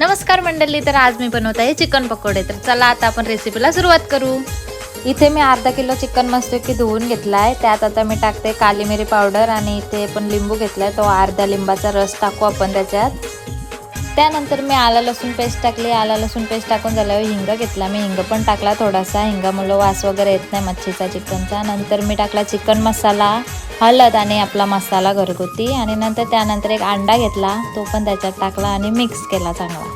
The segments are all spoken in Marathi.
नमस्कार मंडळी, तर आज मी बनवत आहे चिकन पकोडे। तर चला आता आपण रेसिपीला सुरुवात करू। इथे मी अर्धा किलो चिकन मस्तपैकी धुवून घेतलाय। त्यात आता मी टाकते काली मिरी पावडर आणि इथे पण लिंबू घेतलाय, तो अर्धा लिंबाचा रस टाकू आपण त्याच्यात। त्यानंतर मी आला लसूण पेस्ट टाकली। आला लसूण पेस्ट टाकून झाल्यावर हिंग घेतला, मी हिंग पण टाकला थोडासा। हिंगामुळे वास वगैरे येत नाही मच्छीचा, चिकनचा। नंतर मी टाकला चिकन मसाला, हळद आणि आपला मसाला घरगुती। आणि नंतर त्यानंतर एक अंडा घेतला, तो पण त्याच्यात टाकला आणि मिक्स केला चांगला।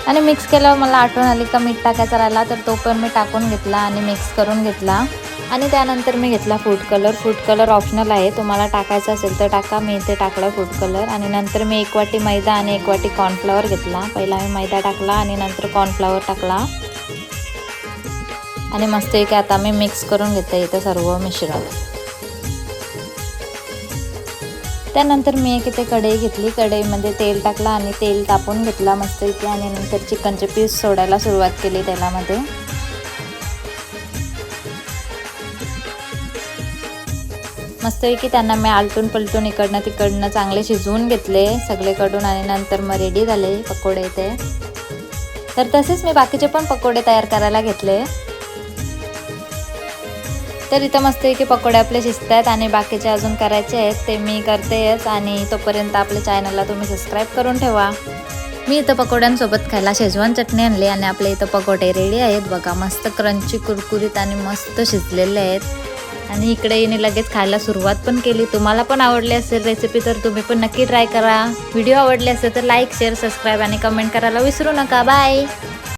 आणि मिक्स केल्यावर मला आठवण आली का मीठ टाकायचा राहिला, तर तो पण मी टाकून घेतला आणि मिक्स करून घेतला। आणि त्यानंतर मी घेतला food colour. Food colour optional आहे, तुम्हाला टाकायचा असेल तर टाका, मी इथे टाकला फूड कलर। आणि नंतर मी 1 वाटी मैदा आणि 1 वाटी कॉर्नफ्लॉवर घेतला। पहिला मी मैदा टाकला आणि नंतर कॉर्नफ्लॉवर टाकला आणि मस्त एक आता मी मिक्स करून घेते इथे सर्व मिश्रण। त्यानंतर मी एक इथे कढई घेतली, कढईमध्ये तेल टाकला आणि तेल तापवून घेतला मस्त इथे। आणि नंतर चिकनचे पीस सोडायला सुरुवात केली तेलामध्ये। मस्तपैकी त्यांना मी आलटून पलटून इकडनं तिकडनं चांगले शिजवून घेतले सगळीकडून। आणि नंतर मग रेडी झाले पकोडे इथे। तर तसेच मी बाकीचे पण पकोडे तयार करायला घेतले। तर इथं मस्तपैकी पकोडे आपले शिजतात आणि बाकीचे अजून करायचे आहेत, ते मी करतेच। आणि तोपर्यंत आपल्या चॅनलला तुम्ही सबस्क्राईब करून ठेवा। मी इथं पकोड्यांसोबत खायला शेजवान चटणी आणली आणि आपले इथं पकोडे रेडी आहेत बघा, मस्त क्रंची कुरकुरीत आणि मस्त शिजलेले आहेत। आणि इकडे येणे लगेच खायला सुरुवात पण केली। तुम्हाला पण आवडली असेल रेसिपी तर तुम्ही पण नक्की ट्राय करा। व्हिडिओ आवडले असेल तर लाईक, शेअर, सबस्क्राईब आणि कमेंट करायला विसरू नका। बाय।